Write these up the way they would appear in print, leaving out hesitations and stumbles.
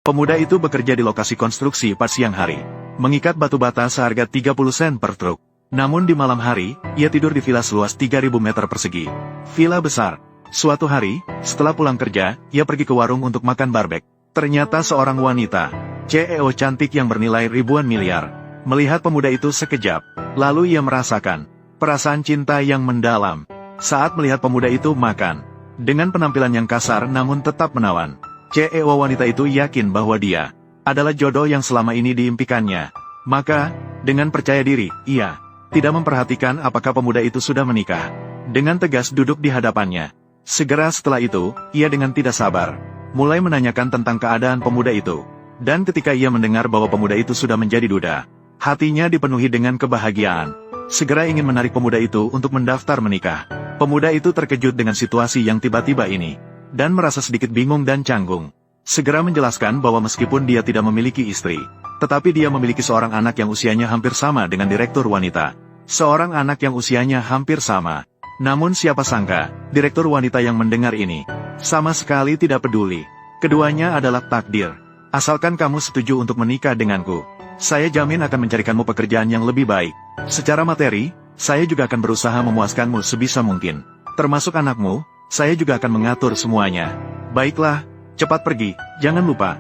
Pemuda itu bekerja di lokasi konstruksi pas siang hari, mengikat batu bata seharga 30 sen per truk. Namun di malam hari, ia tidur di villa seluas 3.000 meter persegi. Villa besar. Suatu hari, setelah pulang kerja, ia pergi ke warung untuk makan barbek. Ternyata seorang wanita, CEO cantik yang bernilai ribuan miliar, melihat pemuda itu sekejap, lalu ia merasakan perasaan cinta yang mendalam. Saat melihat pemuda itu makan, dengan penampilan yang kasar namun tetap menawan, CEO wanita itu yakin bahwa dia adalah jodoh yang selama ini diimpikannya. Maka, dengan percaya diri, ia tidak memperhatikan apakah pemuda itu sudah menikah. Dengan tegas duduk di hadapannya. Segera setelah itu, ia dengan tidak sabar mulai menanyakan tentang keadaan pemuda itu. Dan ketika ia mendengar bahwa pemuda itu sudah menjadi duda, hatinya dipenuhi dengan kebahagiaan. Segera ingin menarik pemuda itu untuk mendaftar menikah. Pemuda itu terkejut dengan situasi yang tiba-tiba ini, dan merasa sedikit bingung dan canggung. Segera menjelaskan bahwa meskipun dia tidak memiliki istri, tetapi dia memiliki seorang anak yang usianya hampir sama dengan direktur wanita. Seorang anak yang usianya hampir sama. Namun siapa sangka, direktur wanita yang mendengar ini sama sekali tidak peduli. Keduanya adalah takdir. Asalkan kamu setuju untuk menikah denganku, saya jamin akan mencarikanmu pekerjaan yang lebih baik. Secara materi, saya juga akan berusaha memuaskanmu sebisa mungkin. Termasuk anakmu, saya juga akan mengatur semuanya. Baiklah, cepat pergi, jangan lupa.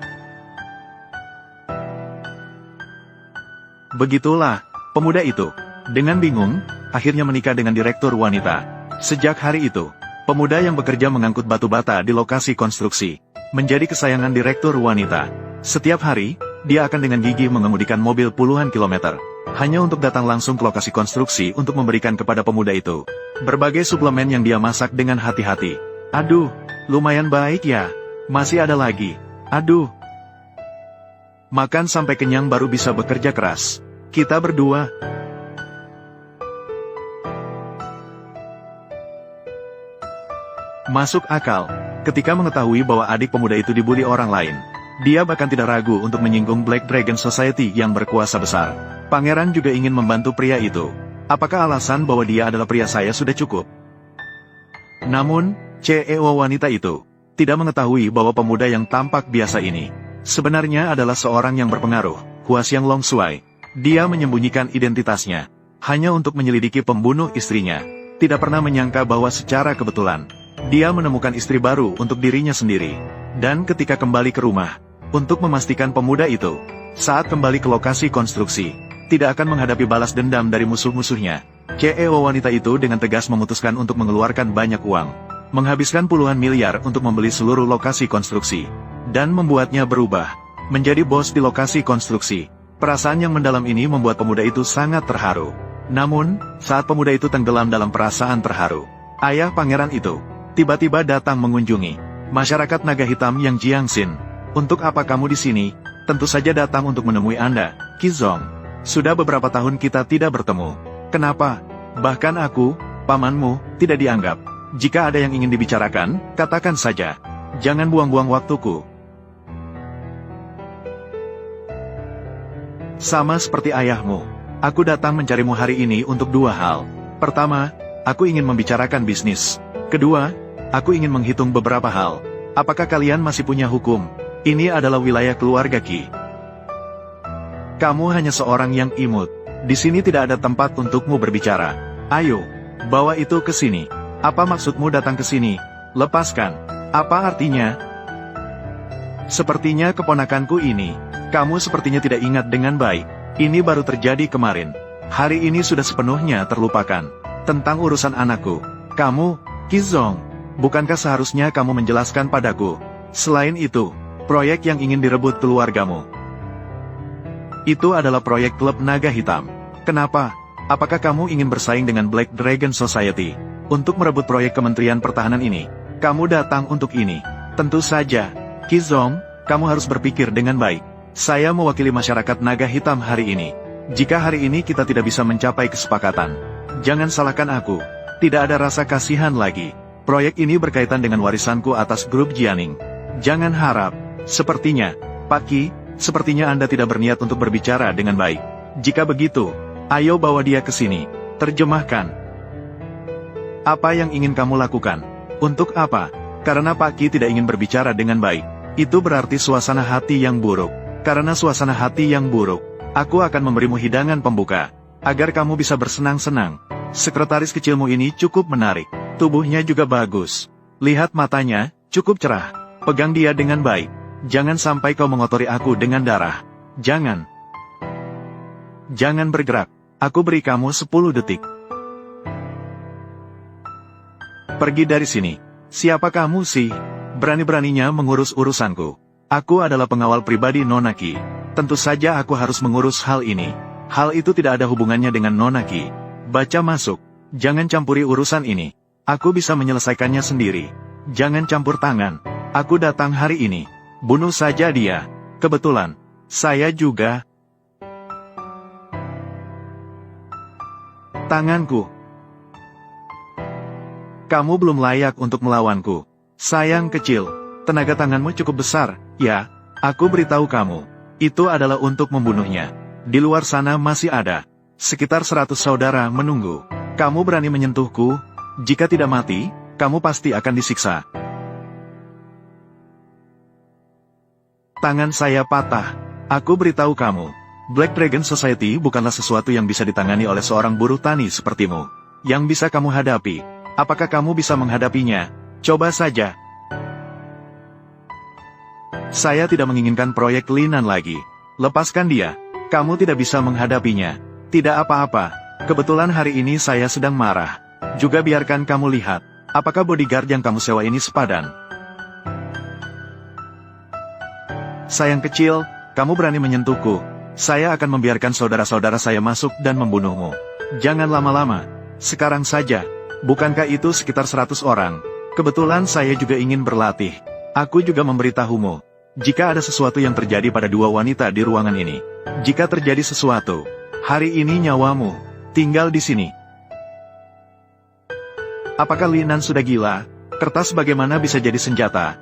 Begitulah, pemuda itu, dengan bingung, akhirnya menikah dengan direktur wanita. Sejak hari itu, pemuda yang bekerja mengangkut batu bata di lokasi konstruksi, menjadi kesayangan direktur wanita. Setiap hari, dia akan dengan gigih mengemudikan mobil puluhan kilometer, hanya untuk datang langsung ke lokasi konstruksi untuk memberikan kepada pemuda itu berbagai suplemen yang dia masak dengan hati-hati. Aduh, lumayan baik ya. Masih ada lagi. Aduh. Makan sampai kenyang baru bisa bekerja keras. Kita berdua. Masuk akal. Ketika mengetahui bahwa adik pemuda itu dibully orang lain, dia bahkan tidak ragu untuk menyinggung Black Dragon Society yang berkuasa besar. Pangeran juga ingin membantu pria itu. Apakah alasan bahwa dia adalah pria saya sudah cukup? Namun, CEO wanita itu tidak mengetahui bahwa pemuda yang tampak biasa ini sebenarnya adalah seorang yang berpengaruh, Huaxiang Longsuai. Dia menyembunyikan identitasnya hanya untuk menyelidiki pembunuh istrinya. Tidak pernah menyangka bahwa secara kebetulan dia menemukan istri baru untuk dirinya sendiri. Dan ketika kembali ke rumah untuk memastikan pemuda itu saat kembali ke lokasi konstruksi tidak akan menghadapi balas dendam dari musuh-musuhnya, CEO wanita itu dengan tegas memutuskan untuk mengeluarkan banyak uang, menghabiskan puluhan miliar untuk membeli seluruh lokasi konstruksi, dan membuatnya berubah menjadi bos di lokasi konstruksi. Perasaan yang mendalam ini membuat pemuda itu sangat terharu. Namun, saat pemuda itu tenggelam dalam perasaan terharu, ayah pangeran itu tiba-tiba datang mengunjungi masyarakat naga hitam yang Jiangxin. Untuk apa kamu di sini? Tentu saja datang untuk menemui Anda, Qizong. Sudah beberapa tahun kita tidak bertemu. Kenapa? Bahkan aku, pamanmu, tidak dianggap. Jika ada yang ingin dibicarakan, katakan saja. Jangan buang-buang waktuku. Sama seperti ayahmu, aku datang mencarimu hari ini untuk dua hal. Pertama, aku ingin membicarakan bisnis. Kedua, aku ingin menghitung beberapa hal. Apakah kalian masih punya hukum? Ini adalah wilayah keluarga Qi. Kamu hanya seorang yang imut. Di sini tidak ada tempat untukmu berbicara. Ayo, bawa itu ke sini. Apa maksudmu datang ke sini? Lepaskan. Apa artinya? Sepertinya keponakanku ini. Kamu sepertinya tidak ingat dengan baik. Ini baru terjadi kemarin. Hari ini sudah sepenuhnya terlupakan. Tentang urusan anakku. Kamu, Qizong, bukankah seharusnya kamu menjelaskan padaku? Selain itu, proyek yang ingin direbut keluargamu. Itu adalah proyek klub naga hitam. Kenapa? Apakah kamu ingin bersaing dengan Black Dragon Society untuk merebut proyek Kementerian Pertahanan ini? Kamu datang untuk ini. Tentu saja, Qizong, kamu harus berpikir dengan baik. Saya mewakili masyarakat naga hitam hari ini. Jika hari ini kita tidak bisa mencapai kesepakatan, jangan salahkan aku. Tidak ada rasa kasihan lagi. Proyek ini berkaitan dengan warisanku atas grup Jianing. Jangan harap. Sepertinya, Pak Qi, sepertinya Anda tidak berniat untuk berbicara dengan baik. Jika begitu, ayo bawa dia ke sini. Terjemahkan. Apa yang ingin kamu lakukan? Untuk apa? Karena Pak Qi tidak ingin berbicara dengan baik. Itu berarti suasana hati yang buruk. Karena suasana hati yang buruk, aku akan memberimu hidangan pembuka, agar kamu bisa bersenang-senang. Sekretaris kecilmu ini cukup menarik. Tubuhnya juga bagus. Lihat matanya, cukup cerah. Pegang dia dengan baik. Jangan sampai kau mengotori aku dengan darah. Jangan. Jangan bergerak. Aku beri kamu 10 detik. Pergi dari sini. Siapa kamu sih? Berani-beraninya mengurus urusanku. Aku adalah pengawal pribadi Nona Qi. Tentu saja aku harus mengurus hal ini. Hal itu tidak ada hubungannya dengan Nona Qi. Baca masuk. Jangan campuri urusan ini. Aku bisa menyelesaikannya sendiri. Jangan campur tangan. Aku datang hari ini. Bunuh saja dia. Kebetulan. Saya juga. Tanganku. Kamu belum layak untuk melawanku. Sayang kecil. Tenaga tanganmu cukup besar, ya? Aku beritahu kamu. Itu adalah untuk membunuhnya. Di luar sana masih ada. Sekitar 100 saudara menunggu. Kamu berani menyentuhku? Jika tidak mati, kamu pasti akan disiksa. Tangan saya patah. Aku beritahu kamu. Black Dragon Society bukanlah sesuatu yang bisa ditangani oleh seorang buruh tani sepertimu. Yang bisa kamu hadapi. Apakah kamu bisa menghadapinya? Coba saja. Saya tidak menginginkan proyek Linan lagi. Lepaskan dia. Kamu tidak bisa menghadapinya. Tidak apa-apa. Kebetulan hari ini saya sedang marah. Juga biarkan kamu lihat. Apakah bodyguard yang kamu sewa ini sepadan? Sayang kecil, kamu berani menyentuhku. Saya akan membiarkan saudara-saudara saya masuk dan membunuhmu. Jangan lama-lama. Sekarang saja. Bukankah itu sekitar 100 orang? Kebetulan saya juga ingin berlatih. Aku juga memberitahumu. Jika ada sesuatu yang terjadi pada dua wanita di ruangan ini. Jika terjadi sesuatu, hari ini nyawamu tinggal di sini. Apakah Linan sudah gila? Kertas bagaimana bisa jadi senjata?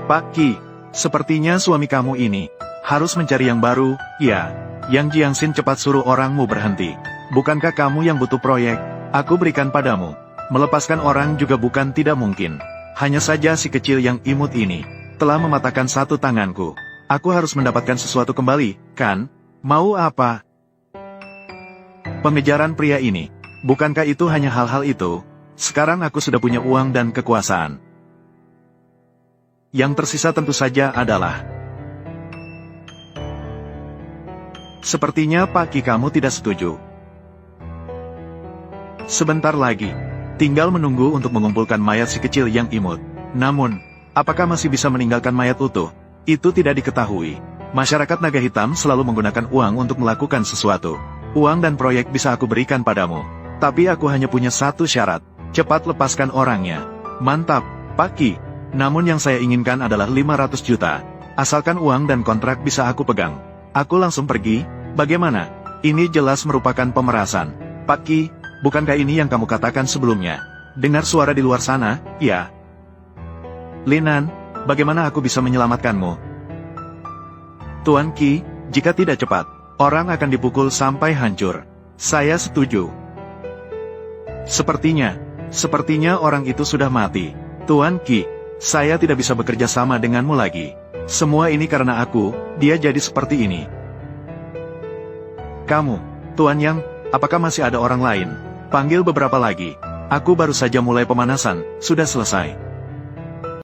Pak Qi, sepertinya suami kamu ini harus mencari yang baru, ya. Yang Jiangxin cepat suruh orangmu berhenti. Bukankah kamu yang butuh proyek? Aku berikan padamu. Melepaskan orang juga bukan tidak mungkin. Hanya saja si kecil yang imut ini telah mematahkan satu tanganku. Aku harus mendapatkan sesuatu kembali, kan? Mau apa? Pengejaran pria ini. Bukankah itu hanya hal-hal itu? Sekarang aku sudah punya uang dan kekuasaan. Yang tersisa tentu saja adalah... Sepertinya Pak Qi kamu tidak setuju. Sebentar lagi. Tinggal menunggu untuk mengumpulkan mayat si kecil yang imut. Namun, apakah masih bisa meninggalkan mayat utuh? Itu tidak diketahui. Masyarakat naga hitam selalu menggunakan uang untuk melakukan sesuatu. Uang dan proyek bisa aku berikan padamu. Tapi aku hanya punya satu syarat. Cepat lepaskan orangnya. Mantap, Pak Qi. Namun yang saya inginkan adalah 500 juta. Asalkan uang dan kontrak bisa aku pegang. Aku langsung pergi, bagaimana? Ini jelas merupakan pemerasan. Pak Qi, bukankah ini yang kamu katakan sebelumnya? Dengar suara di luar sana, ya? Linan, bagaimana aku bisa menyelamatkanmu? Tuan Qi, jika tidak cepat, orang akan dipukul sampai hancur. Saya setuju. Sepertinya orang itu sudah mati. Tuan Qi, saya tidak bisa bekerja sama denganmu lagi. Semua ini karena aku, dia jadi seperti ini. Kamu, Tuan Yang, apakah masih ada orang lain? Panggil beberapa lagi. Aku baru saja mulai pemanasan, sudah selesai.